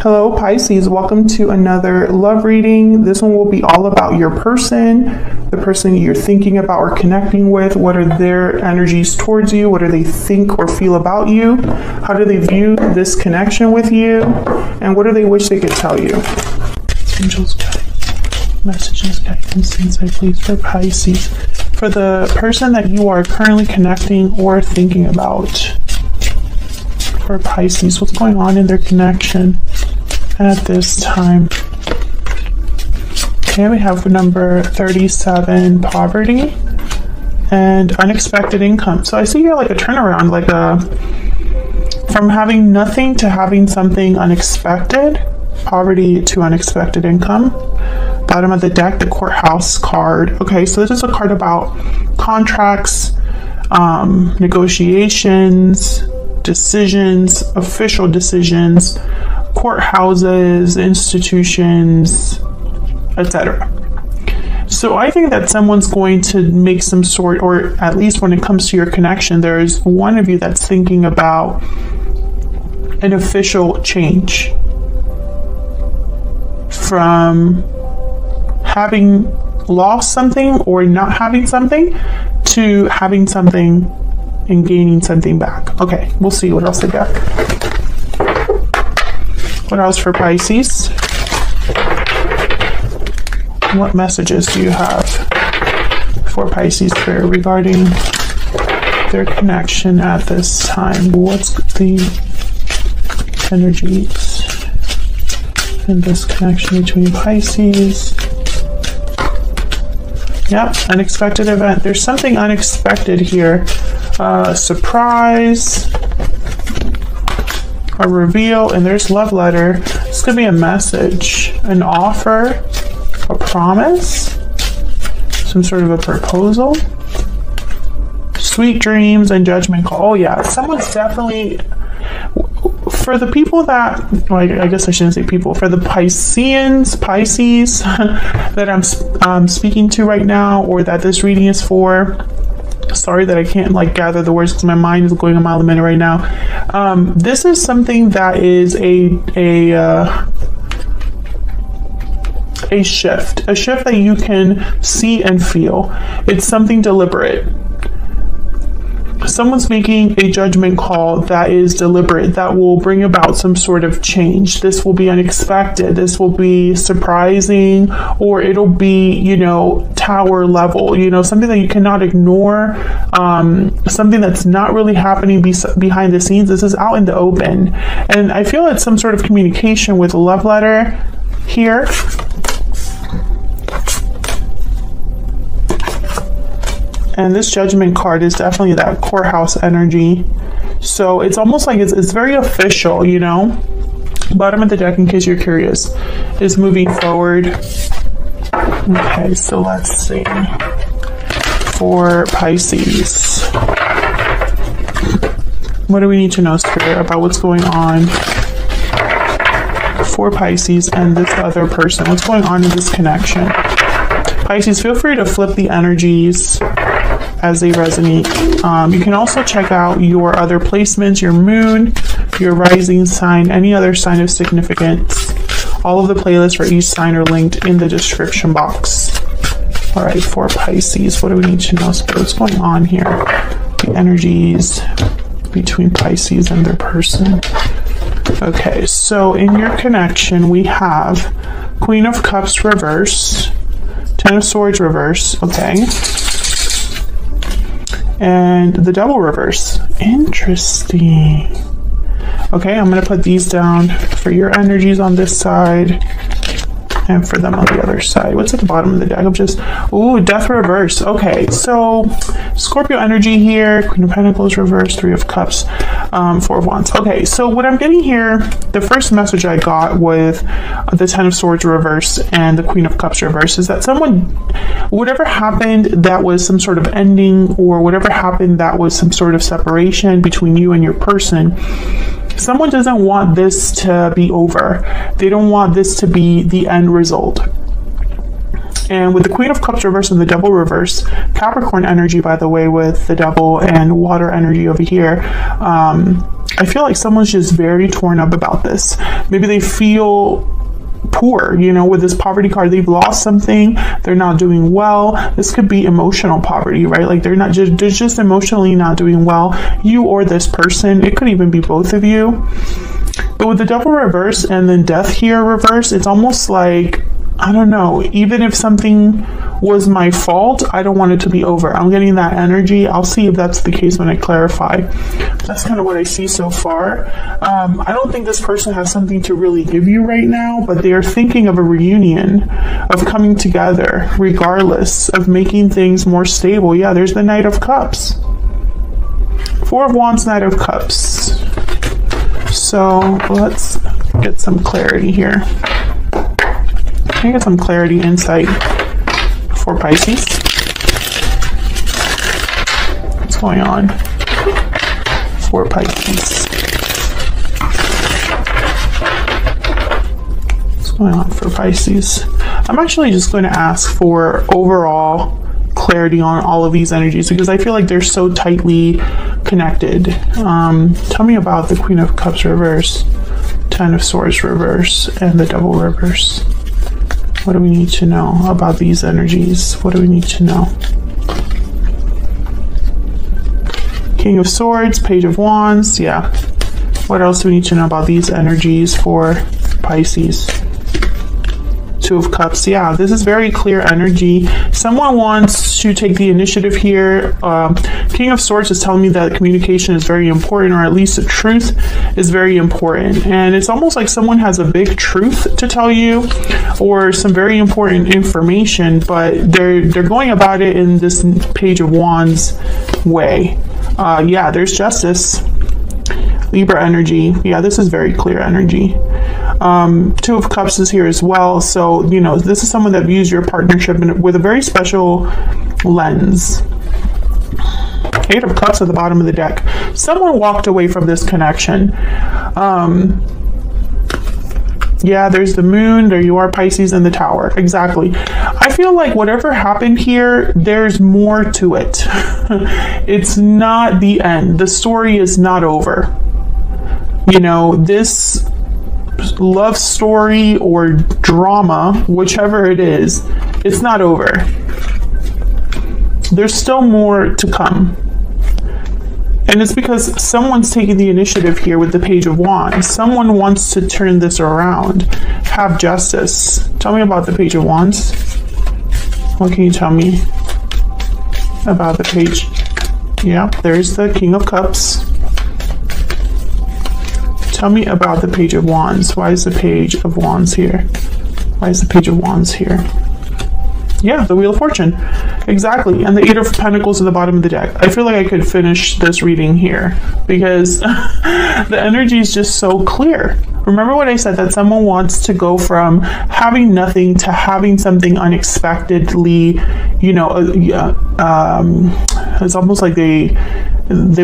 Hello Pisces, welcome to another love reading. This one will be all about your person, the person you're thinking about or connecting with. What are their energies towards you? What do they think or feel about you? How do they view this connection with you? And what do they wish they could tell you? Angels, guide, messages, guidance, insight, please, for Pisces. For the person that you are currently connecting or thinking about. For Pisces, what's going on in their connection at this time? Okay, we have number 37, poverty and unexpected income. So I see here like a turnaround, like from having nothing to having something unexpected, poverty to unexpected income. Bottom of the deck, the courthouse card. Okay, so this is a card about contracts, negotiations, decisions, official decisions, courthouses, institutions, etc. So I think that someone's going to make some sort, or at least when it comes to your connection, there's one of you that's thinking about an official change from having lost something or not having something to having something and gaining something back. Okay, we'll see what else they got. What else for Pisces? What messages do you have for Pisces here regarding their connection at this time? What's the energies in this connection between Pisces? Yep, unexpected event. There's something unexpected here. Surprise, a reveal, and there's love letter. This could be a message, an offer, a promise, some sort of a proposal, sweet dreams, and judgment call. Oh yeah, someone's definitely, for the people that, well, I guess I shouldn't say people, for the Pisces that I'm speaking to right now, or that this reading is for. Sorry that I can't like gather the words because my mind is going a mile a minute right now. This is something that is a shift that you can see and feel. It's something deliberate. Someone's making a judgment call that is deliberate, that will bring about some sort of change. This will be unexpected. This will be surprising, or it'll be, you know, tower level, you know, something that you cannot ignore, something that's not really happening behind the scenes. This is out in the open. And I feel it's some sort of communication with a love letter here. And this judgment card is definitely that courthouse energy. So it's almost like it's very official, you know. Bottom of the deck, in case you're curious, is moving forward. Okay, so let's see. For Pisces, what do we need to know, Spirit, about what's going on for Pisces and this other person? What's going on in this connection? Pisces, feel free to flip the energies as they resonate. You can also check out your other placements, your moon, your rising sign, any other sign of significance. All of the playlists for each sign are linked in the description box. All right, for Pisces, what do we need to know? What's going on here? The energies between Pisces and their person. Okay, so in your connection, we have Queen of Cups reverse, Ten of Swords reverse, okay, and the Devil reverse. Interesting. Okay, I'm going to put these down for your energies on this side and for them on the other side. What's at the bottom of the deck? I'm just, ooh, Death reverse. Okay, so Scorpio energy here, Queen of Pentacles reverse, Three of Cups, Four of Wands. Okay, so what I'm getting here, the first message I got with the Ten of Swords reverse and the Queen of Cups reverse is that someone, whatever happened that was some sort of ending, or whatever happened that was some sort of separation between you and your person, someone doesn't want this to be over. They don't want this to be the end result. And with the Queen of Cups reverse and the Devil reverse, Capricorn energy, by the way, with the Devil and water energy over here, I feel like someone's just very torn up about this. Maybe they feel poor, you know, with this poverty card. They've lost something, they're not doing well. This could be emotional poverty, right? Like they're just emotionally not doing well, you or this person. It could even be both of you. But with the Devil reverse and then Death here reverse, it's almost like, I don't know, even if something was my fault, I don't want it to be over. I'm getting that energy. I'll see if that's the case when I clarify. That's kind of what I see so far. I don't think this person has something to really give you right now, but they are thinking of a reunion, of coming together, regardless of making things more stable. Yeah, there's the Knight of Cups. Four of Wands, Knight of Cups. So let's get some clarity here. Can I get some clarity, insight for Pisces? What's going on for Pisces? What's going on for Pisces? I'm actually just going to ask for overall clarity on all of these energies because I feel like they're so tightly connected. Tell me about the Queen of Cups reverse, Ten of Swords reverse, and the Devil reverse. What do we need to know about these energies? What do we need to know? King of Swords, Page of Wands, yeah. What else do we need to know about these energies for Pisces? Two of Cups, yeah, this is very clear energy. Someone wants to take the initiative here. King of Swords is telling me that communication is very important, or at least the truth is very important. And it's almost like someone has a big truth to tell you, or some very important information, but they're going about it in this Page of Wands way. Yeah, there's Justice. Libra energy. Yeah, this is very clear energy. Two of Cups is here as well. So, you know, this is someone that views your partnership with a very special lens. Eight of Cups at the bottom of the deck. Someone walked away from this connection. Yeah, there's the Moon. There you are, Pisces, and the Tower. Exactly. I feel like whatever happened here, there's more to it. It's not the end. The story is not over. You know, this love story or drama, whichever it is, it's not over. There's still more to come. And it's because someone's taking the initiative here with the Page of Wands. Someone wants to turn this around, have justice. Tell me about the Page of Wands. What can you tell me about the page? Yeah, there's the King of Cups. Tell me about the Page of Wands. Why is the Page of Wands here? Why is the Page of Wands here? Yeah, the Wheel of Fortune. Exactly. And the Eight of Pentacles at the bottom of the deck. I feel like I could finish this reading here because the energy is just so clear. Remember what I said, that someone wants to go from having nothing to having something unexpectedly, you know, it's almost like they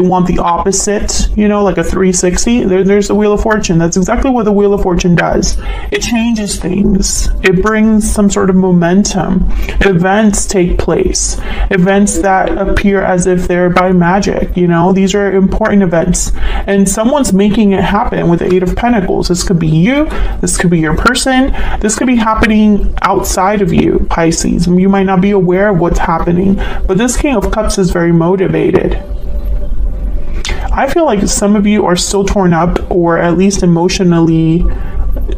want the opposite, you know, like a 360. There's the Wheel of Fortune. That's exactly what the Wheel of Fortune does. It changes things. It brings some sort of momentum. Events take place. Events that appear as if they're by magic, you know. These are important events. And someone's making it happen with the Eight of Pentacles. This could be you. This could be your person. This could be happening outside of you, Pisces. You might not be aware of what's happening. But this King of Cups is very motivated. I feel like some of you are still torn up, or at least emotionally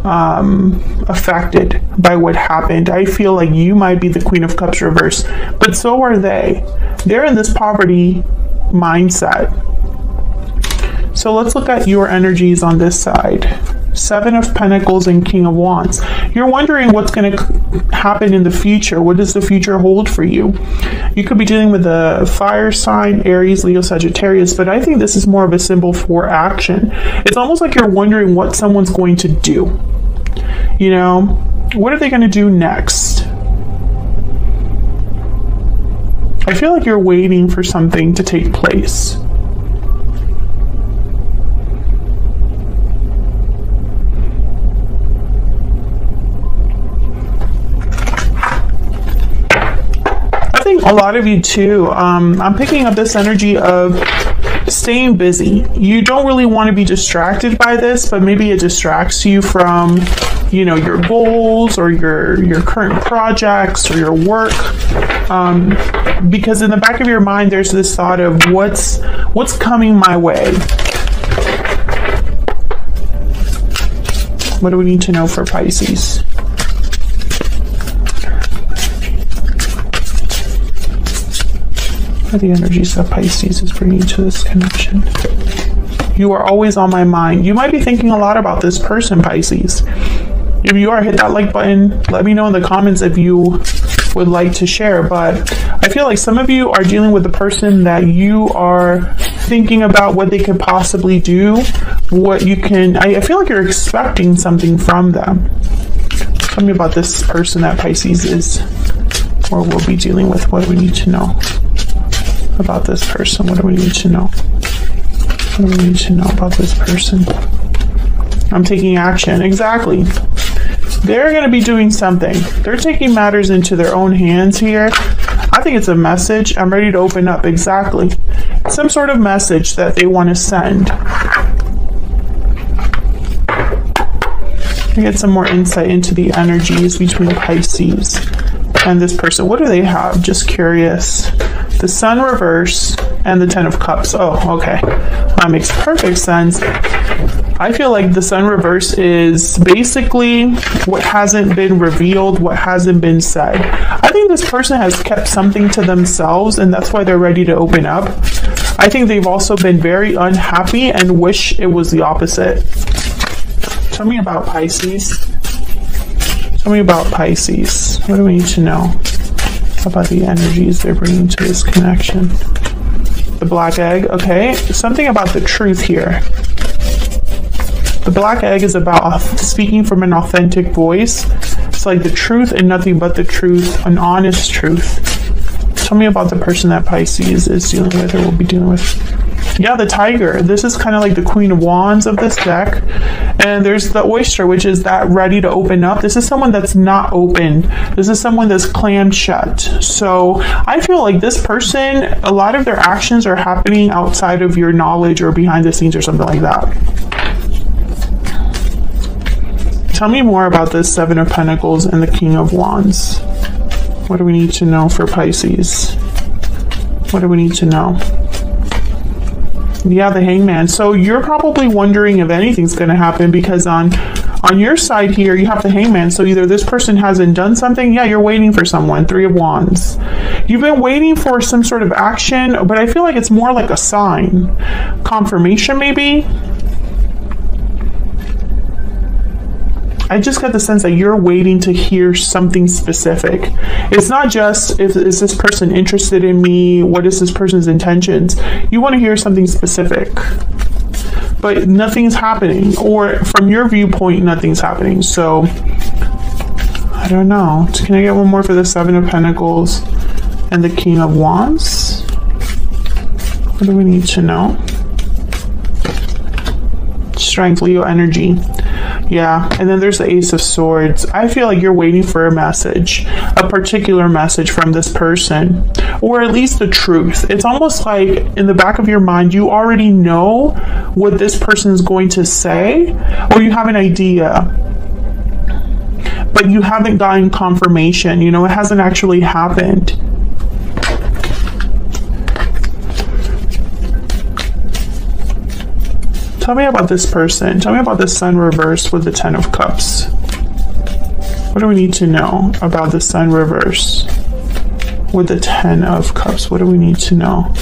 affected by what happened. I feel like you might be the Queen of Cups reverse, but so are they. They're in this poverty mindset. So let's look at your energies on this side. Seven of Pentacles and King of Wands. You're wondering what's going to happen in the future. What does the future hold for you? You could be dealing with a fire sign, Aries, Leo, Sagittarius, but I think this is more of a symbol for action. It's almost like you're wondering what someone's going to do. You know, what are they going to do next? I feel like you're waiting for something to take place. A lot of you too. I'm picking up this energy of staying busy. You don't really want to be distracted by this, but maybe it distracts you from, you know, your goals or your current projects or your work. Because in the back of your mind, there's this thought of what's coming my way. What do we need to know for Pisces? What are the energies that Pisces is bringing to this connection? You are always on my mind. You might be thinking a lot about this person, Pisces. If you are, hit that like button. Let me know in the comments if you would like to share. But I feel like some of you are dealing with the person that you are thinking about what they could possibly do, what you can. I feel like you're expecting something from them. Tell me about this person that Pisces is or will be dealing with. What do we need to know about this person? What do we need to know? What do we need to know about this person? I'm taking action. Exactly. They're going to be doing something. They're taking matters into their own hands here. I think it's a message. I'm ready to open up. Exactly. Some sort of message that they want to send. I get some more insight into the energies between Pisces and this person. What do they have? Just curious. The Sun reverse and the Ten of Cups. Oh, okay. That makes perfect sense. I feel like the Sun reverse is basically what hasn't been revealed, what hasn't been said. I think this person has kept something to themselves, and that's why they're ready to open up. I think they've also been very unhappy and wish it was the opposite. Tell me about Pisces. Tell me about Pisces. What do we need to know about the energies they're bringing to this connection? The black egg. Okay. Something about the truth here. The black egg is about speaking from an authentic voice. It's like the truth and nothing but the truth, an honest truth. Tell me about the person that Pisces is dealing with or will be dealing with. Yeah, the tiger. This is kind of like the Queen of Wands of this deck. And there's the oyster, which is that ready to open up. This is someone that's not open. This is someone that's clammed shut. So I feel like this person, a lot of their actions are happening outside of your knowledge or behind the scenes or something like that. Tell me more about this Seven of Pentacles and the King of Wands. What do we need to know for Pisces? What do we need to know? Yeah, the Hangman. So you're probably wondering if anything's going to happen because on your side here, you have the Hangman. So either this person hasn't done something. Yeah, you're waiting for someone. Three of Wands. You've been waiting for some sort of action, but I feel like it's more like a sign. Confirmation, maybe? I just got the sense that you're waiting to hear something specific. It's not just, is this person interested in me? What is this person's intentions? You want to hear something specific. But nothing's happening. Or from your viewpoint, nothing's happening. So, I don't know. Can I get one more for the Seven of Pentacles and the King of Wands? What do we need to know? Strength, Leo energy. Yeah, and then there's the Ace of Swords. I feel like you're waiting for a message, a particular message from this person, or at least the truth. It's almost like in the back of your mind, you already know what this person is going to say, or you have an idea, but you haven't gotten confirmation. You know, it hasn't actually happened. Tell me about this person. Tell me about the Sun reversed with the Ten of Cups. What do we need to know about the Sun reverse with the Ten of Cups? What do we need to know?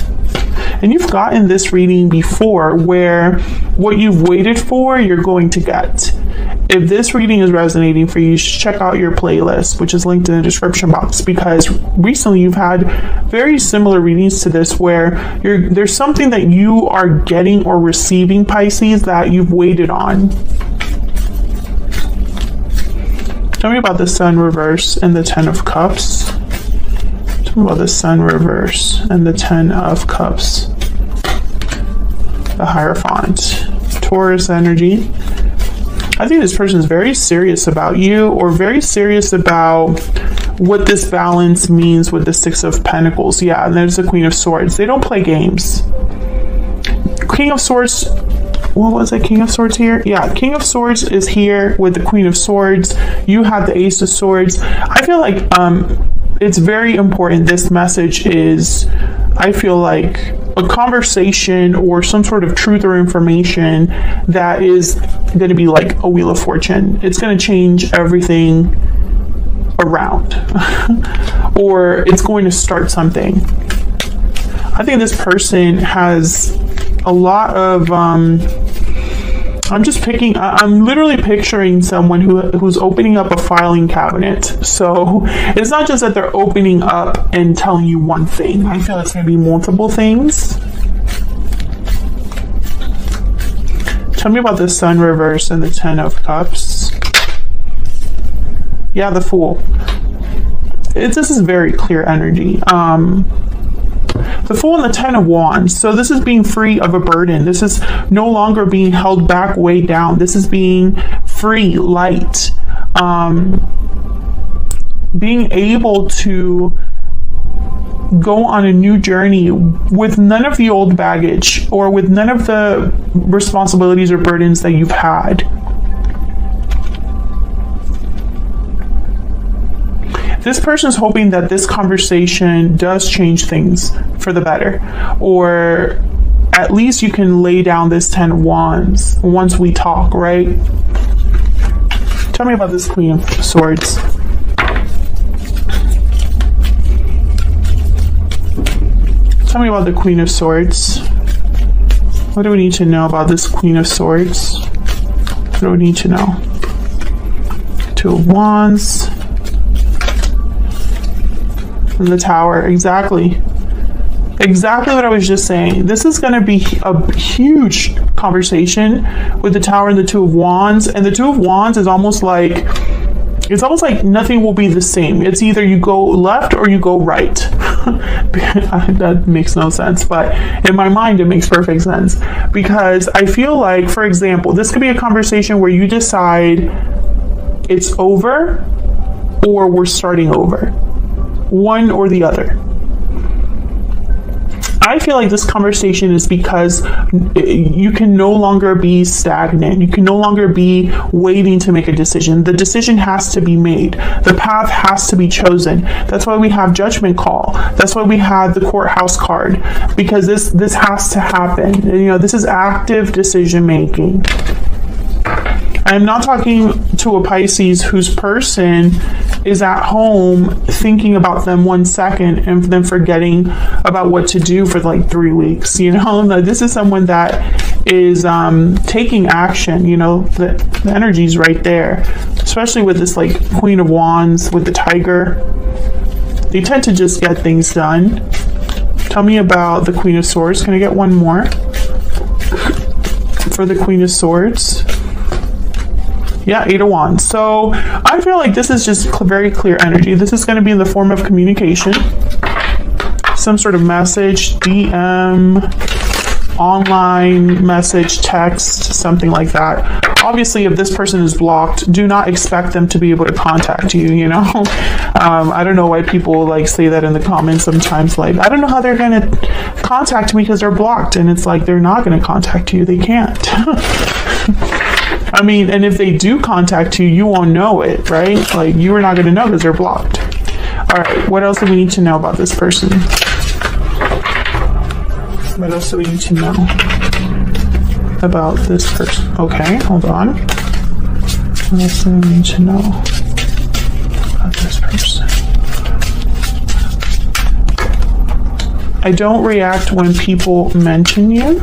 And you've gotten this reading before where what you've waited for, you're going to get. If this reading is resonating for you, you should check out your playlist, which is linked in the description box, because recently you've had very similar readings to this where there's something that you are getting or receiving, Pisces, that you've waited on. Tell me about the Sun reverse and the Ten of Cups. Tell me about the Sun reverse and the Ten of Cups. The Hierophant. Taurus energy. I think this person is very serious about you, or very serious about what this balance means with the Six of Pentacles. Yeah, and there's the Queen of Swords. They don't play games. King of Swords, what was it? King of Swords here? Yeah, King of Swords is here with the Queen of Swords. You have the Ace of Swords. I feel like it's very important. This message is, I feel like, a conversation or some sort of truth or information that is going to be like a Wheel of Fortune. It's going to change everything around or it's going to start something. I think this person has a lot of I'm literally picturing someone who's opening up a filing cabinet. So it's not just that they're opening up and telling you one thing. I feel it's going to be multiple things. Tell me about the Sun reverse and the Ten of Cups. Yeah, the Fool. This is very clear energy. The Fool and the Ten of Wands. So this is being free of a burden. This is no longer being held back, weighed down. This is being free, light. Being able to go on a new journey with none of the old baggage or with none of the responsibilities or burdens that you've had. This person is hoping that this conversation does change things for the better, or at least you can lay down this 10 of Wands once we talk, right? Tell me about this Queen of Swords. Tell me about the Queen of Swords. What do we need to know about this Queen of Swords? What do we need to know? Two of Wands. And the Tower. Exactly what I was just saying. This is going to be a huge conversation with the Tower and the Two of Wands. And the Two of Wands is almost like, it's almost like nothing will be the same. It's either you go left or you go right. That makes no sense, but in my mind it makes perfect sense, because I feel like, for example, this could be a conversation where you decide it's over or we're starting over. One or the other. I feel like this conversation is because you can no longer be stagnant. You can no longer be waiting to make a decision. The decision has to be made. The path has to be chosen. That's why we have Judgment Call. That's why we have the Courthouse card, because this has to happen. You know, this is active decision making. I'm not talking to a Pisces whose person is at home thinking about them 1 second and then forgetting about what to do for like 3 weeks. You know, this is someone that is taking action. You know, the energy's right there, especially with this like Queen of Wands with the Tiger. They tend to just get things done. Tell me about the Queen of Swords. Can I get one more for the Queen of Swords? Yeah, Eight of Wands. So I feel like this is just very clear energy. This is going to be in the form of communication. Some sort of message, DM, online message, text, something like that. Obviously, if this person is blocked, do not expect them to be able to contact you, you know? I don't know why people like say that in the comments sometimes, like, I don't know how they're going to contact me because they're blocked. And it's like, they're not going to contact you. They can't. I mean, and if they do contact you, you won't know it, right? Like, you are not going to know because they're blocked. All right, what else do we need to know about this person? What else do we need to know about this person? Okay, hold on. What else do we need to know about this person? I don't react when people mention you.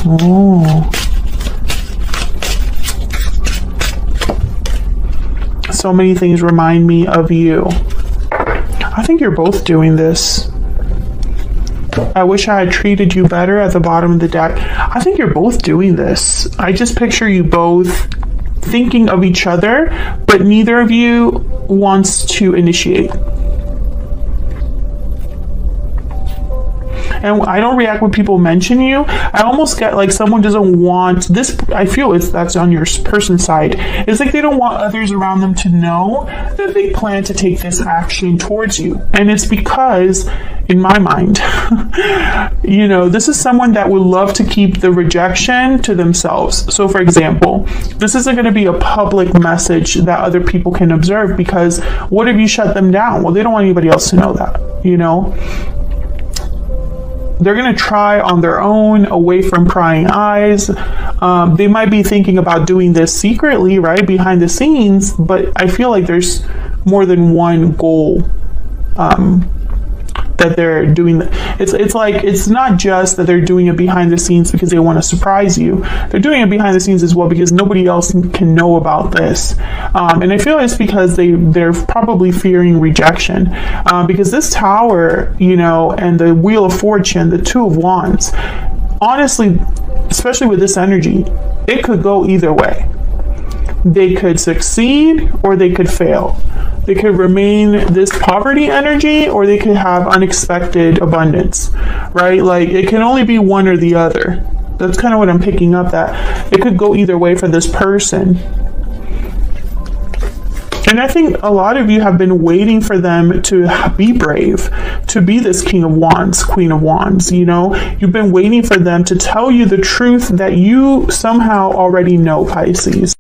Oh. So many things remind me of you. I think you're both doing this. I wish I had treated you better at the bottom of the deck. I think you're both doing this. I just picture you both thinking of each other, but neither of you wants to initiate. And I don't react when people mention you. I almost get like someone doesn't want this. I feel that's on your person side. It's like they don't want others around them to know that they plan to take this action towards you. And it's because, in my mind, you know, this is someone that would love to keep the rejection to themselves. So for example, this isn't going to be a public message that other people can observe, because what if you shut them down? Well, they don't want anybody else to know that, you know. They're going to try on their own, away from prying eyes. They might be thinking about doing this secretly, right, behind the scenes, but I feel like there's more than one goal that they're doing. It's like, it's not just that they're doing it behind the scenes because they want to surprise you. They're doing it behind the scenes as well because nobody else can know about this. And I feel it's because they're probably fearing rejection. Because this Tower, you know, and the Wheel of Fortune, the Two of Wands, honestly, especially with this energy, it could go either way. They could succeed or they could fail. They could remain this poverty energy, or they could have unexpected abundance, right? Like, it can only be one or the other. That's kind of what I'm picking up, that it could go either way for this person. And I think a lot of you have been waiting for them to be brave, to be this King of Wands, Queen of Wands, you know? You've been waiting for them to tell you the truth that you somehow already know, Pisces.